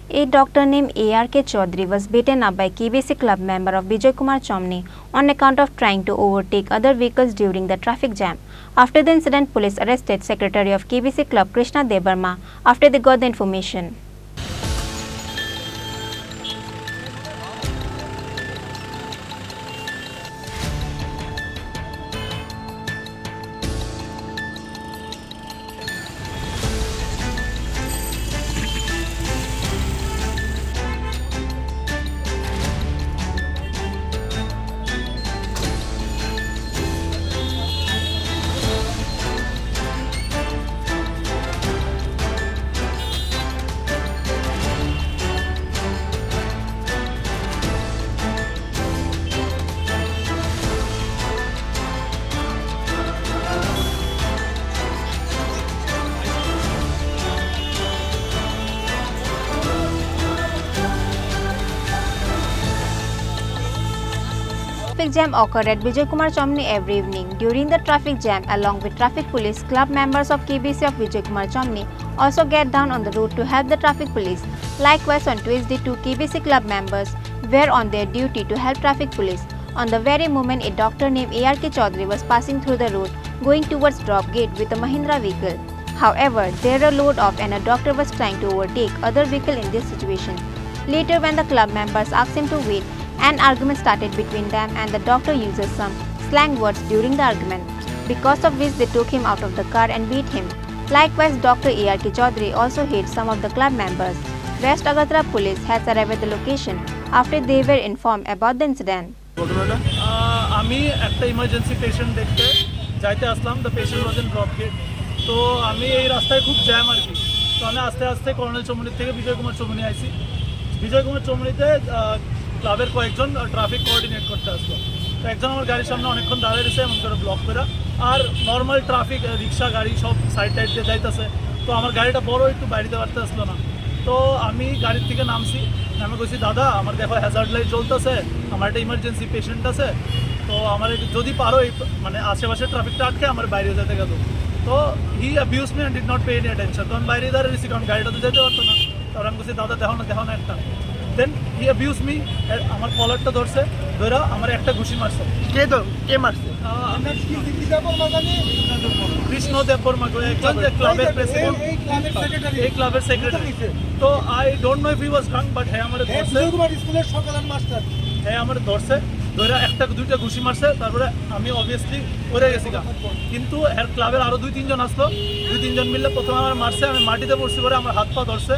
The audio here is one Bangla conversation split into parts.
A doctor named A.R.K. Chaudhary was beaten up by KBC Club member of Vijay Kumar Chomni on account of trying to overtake other vehicles during the traffic jam. After the incident, police arrested Secretary of KBC Club Krishna Debarma after they got the information. Traffic jam occurred at Vijay Kumar Chomni every evening. During the traffic jam, along with traffic police, club members of KBC of Vijay Kumar Chomni also get down on the road to help the traffic police. Likewise, on Tuesday, 2 KBC club members were on their duty to help traffic police. On the very moment, a doctor named A.R.K. Chaudhary was passing through the road, going towards drop gate with a Mahindra vehicle. However, there a load off and a doctor was trying to overtake other vehicle in this situation. Later, when the club members asked him to wait, an argument started between them and the doctor uses some slang words during the argument, because of which they took him out of the car and beat him. Likewise, Dr. A.R.K. Chaudhary also hit some of the club members. West Agadra police has arrived at the location after they were informed about the incident. আমি একটা ইমার্জেন্সি পেশেন্ট দেখতে যাইতে আসলাম, the patient was in drop gate. তো আমি এই রাস্তায় খুব জ্যাম আর কি, তো আমি আস্তে আস্তে কর্নেল চৌমুনি থেকে বিজয় কুমার চৌমুনি আইছি। বিজয় কুমার চৌমুনিতে ক্লাবের কয়েকজন ট্রাফিক কোঅর্ডিনেট করতে আসলো, তো একজন আমার গাড়ির সামনে অনেকক্ষণ দাঁড়িয়ে রয়েছে এমন করে ব্লক করে, আর নর্মাল ট্রাফিক রিক্সা গাড়ি সব সাইড টাইড দিয়ে যাইতেছে। তো আমার গাড়িটা বড় একটু বাড়িতে পারতে আসলো না, তো আমি গাড়ির থেকে নামছি, নামে কইছি দাদা আমার দেখো হ্যাজার্ড লাইট জ্বলতেছে, আমার একটা ইমার্জেন্সি পেশেন্ট আছে, তো আমার যদি পারো এই মানে আশেপাশে ট্রাফিকটা আটকে আমার বাইরে যেতে গেল। তো he abuse me and did not pay any attention. তো আমি বাইরে দাঁড়িয়ে রয়েছি কারণ গাড়িটা তো যেতে পারতো না। তারপর আমি বলছি দাদা দেখো না একটা। দেন হি অ্যাবিউজ মি, আমার কলারটা ধরছে, ধরে আমার একটা ঘুষি মারছে। কে মারছে? কৃষ্ণ দেববর্মা, একজন ক্লাবের প্রেসিডেন্ট, এই ক্লাবের সেক্রেটারি। তো I don't know if he was drunk, but হ্যাঁ আমার ধরছে, হ্যাঁ আমার ধরছে, ধরে একটা দুইটা ঘুষি মারছে। তারপরে আমি অবভিয়াসলি পড়ে গেছি, কিন্তু এর ক্লাবের আরো 2-3 জন আসলো, 2-3 জন মিললে প্রথমে আমার মারছে, আমি মাটিতে পড়ছি, পরে আমার হাত পা ধরছে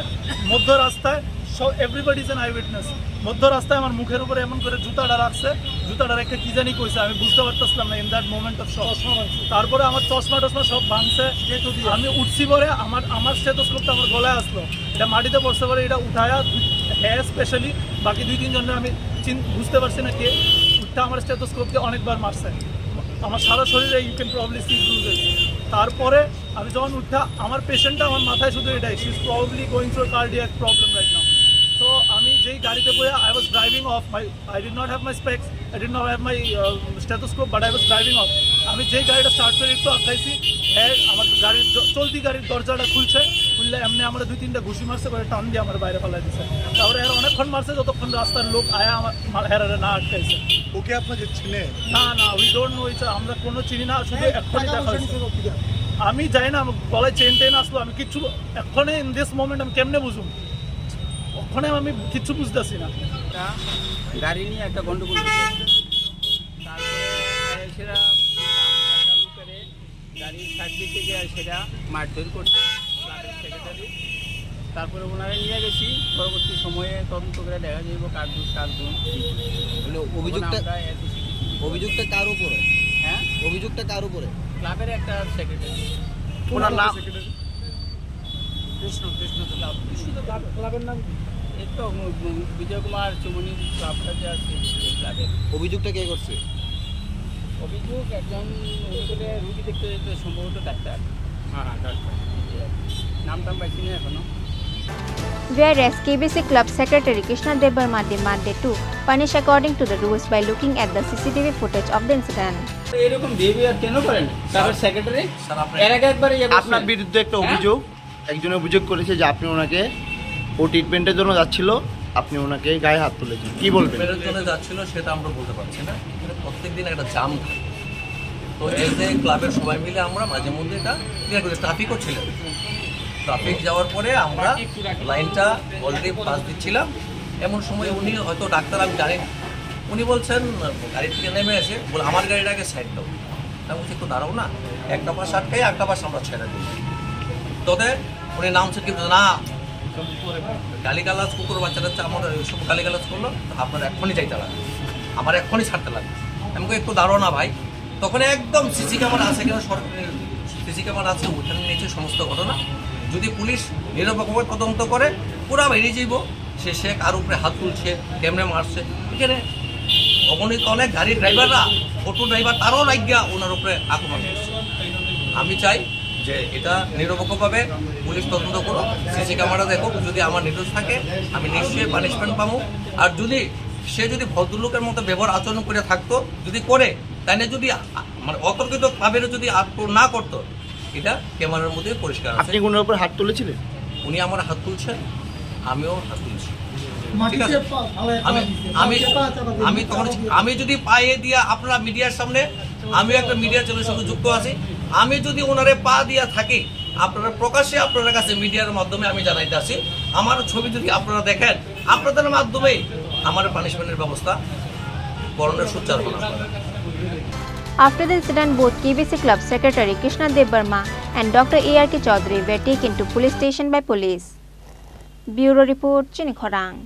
মধ্য রাস্তায়। সব everybody is an I witness. মধ্য রাস্তায় আমার মুখের উপরে এমন করে জুতাটা রাখছে, জুতাটা রেখে কি জানি কইছে, আমি বুঝতে পারতেছিলাম না ইন দ্যাট মোমেন্ট অফ শক। তারপরে আমার চশমা টশমা সব ভাঙছে, আমি উঠছি পরে আমার স্টেথোস্কোপটা আমার গলায় আসলো, এটা মাটিতে পড়ছে, পরে এটা উঠায়া হ্যাঁ স্পেশালি বাকি 2-3 জনের আমি বুঝতে পারছি না কে উঠটা আমার স্টেথোস্কোপকে অনেকবার মারছে, আমার সারা শরীরে ইউ ক্যান প্রবলি সি ব্রুজেস। তারপরে আমি যখন উঠা আমার পেশেন্টটা আমার মাথায় শুধু এটাই, she is probably going through cardiac problem right now. তো আমি যেই গাড়িতে বসে I was driving of, I did not have my specs, I did not have my stethoscope, but I was driving of. আমি যেই গাড়িটা স্টার্ট করে একটু আটকাইছি, হ্যাঁ আমার গাড়ির চলতি গাড়ির দরজাটা খুলছে, খুললে এমনি আমার 2-3টা ঘুষি মারছে, করে টান দিয়ে আমার বাইরে ফেলাই দিচ্ছে। তারপরে এর অনেকক্ষণ মারছে যতক্ষণ রাস্তার লোক আয়া আমার হেরারে না আটকাইছে। ওকে আপনাকে চিনে? না উই ডোন্ট নো ইচ, আমরা কোনো চিনি না, শুধু এক্ষুনি দেখা হয়েছে। আমি যাই না, আমার গলায় চেন টেন আসলো, আমি কিচ্ছু এক্ষণে ইন দিস মোমেন্ট আমি কেমনে বুঝুম, ওখানে আমি কিচ্ছু বুঝতেছি না। গাড়ি নিয়ে একটা গন্ডগোল হয়েছে, তারপরে সেটা একটা লোকের গাড়ির সাইড থেকে সেটা মারধর করছে ক্লাবের সেক্রেটারি। তারপরে ওনারা নিয়ে গেছি, পরবর্তী সময়ে তদন্ত করে দেখা যাইব কার দোষ কার গুণ। অভিযোগটা কার উপরে? হ্যাঁ, অভিযোগটা কার উপরে? ক্লাবের একটা সেক্রেটারি, ওনার নাম কৃষ্ণ ক্লাবের নাম এই তো বিজয় কুমার চৌমুনি ক্লাবটা যে আছে ক্লাবের। অভিযোগটা কে করছে? অভিযোগ একজন রুগী দেখতে যেতে, সম্ভবত ডাক্তার। হ্যাঁ ডাক্তার, নামটাম পাইছি না এখনো। Whereas KBC Club Secretary Krishna Debarma demanded to punish according to the rules by looking at the CCTV footage of the incident. এরকম বিহেভিয়ার কেন করেন ক্লাবের সেক্রেটারি? এর আগে একবার আপনার বিরুদ্ধে একটা অভিযোগ, একজনের অভিযোগ করেছে যে আপনি ওনাকে ও ট্রিটমেন্টের জন্য যাচ্ছিল, আপনি ওনাকে গায়ে হাত তুলেছেন, কি বলবেন? ট্রিটমেন্টের জন্য যাচ্ছিল সেটা আমরা বলতে পারছি না, প্রত্যেকদিন একটা জাম থাকে। তো এজ এ ক্লাবের সবাই মিলে আমরা মাঝে মধ্যে এটা ক্লিয়ার করি। ট্রাফিকও ছিল, ট্রাফিক যাওয়ার পরে আমরা লাইনটা অলরেডি পাস দিচ্ছিলাম, এমন সময় উনি হয়তো ডাক্তার আমি জানি না, উনি বলছেন গাড়ি থেকে নেমে এসে বলে আমার গাড়িটাকে সাইড দাও। আমি বলছি একটু দাঁড়াও না, একটা পাশ আটকাই একটা পাশ আমরা ছেড়ে দিই। তোদের উনি নামছে কি না, গালিগালাজ কুকুর বাচ্চাটা আমার সব গালিগালাজ করলো, আপনার এক্ষুনি যাইতে লাগবে, আমার এক্ষুনি ছাড়তে লাগবে। আমি একটু দাঁড়ো না ভাই। তখন একদম সিসি ক্যামেরা আছে, কেন সরকারি সিসি ক্যামেরা আছে, ওখানে নিয়েছে সমস্ত ঘটনা। যদি পুলিশ নিরপেক্ষভাবে তদন্ত করে পুরা বেরিয়ে যাইব সে কার উপরে হাত তুলছে, কেমনে মারছে। এখানে অগণিত অনেক গাড়ির ড্রাইভাররা, অটো ড্রাইভার তারও লাগিয়া ওনার উপরে আক্রমণ করছে। আমি চাই যে এটা নিরপেক্ষভাবে পুলিশ তদন্ত করো, সিসি ক্যামেরা দেখো, যদি আমার নির্দোষ থাকে আমি নিশ্চয়ই পানিশমেন্ট পাবো। আর যদি সে যদি ভদ্রলোকের মতো ব্যবহার আচরণ করে থাকতো, যদি করে তাইলে যদি মানে অতর্কিত ক্লাবের যদি আক্রমণ না করতো, এটা ক্যামেরার মধ্যে পরিষ্কার আছে। আপনি ওনার উপর হাত তুলেছিলেন? উনি আমার হাত তুলছেন, আমিও হাত তুলছি। ঠিক আছে, আমি তখন আমি যদি পায়ে দিয়া আপনারা মিডিয়ার সামনে, আমিও একটা মিডিয়ার চ্যানেলের সঙ্গে যুক্ত আছি, আমি যদি ওনারে পা দিয়া থাকি, আপনারা প্রকাশ্যে আপনাদের কাছে মিডিয়ার মাধ্যমে আমি জানাইতে আসি, আমার ছবি যদি আপনারা দেখেন, আপনাদের মাধ্যমেই আমার পানিশমেন্টের ব্যবস্থা করণের সুচার হন আপনারা। After the incident, both KBC Club Secretary Krishna Dev Burma and Dr. A.R.K. Chaudhary were taken to police station by police. Bureau Report, Chini Khorang.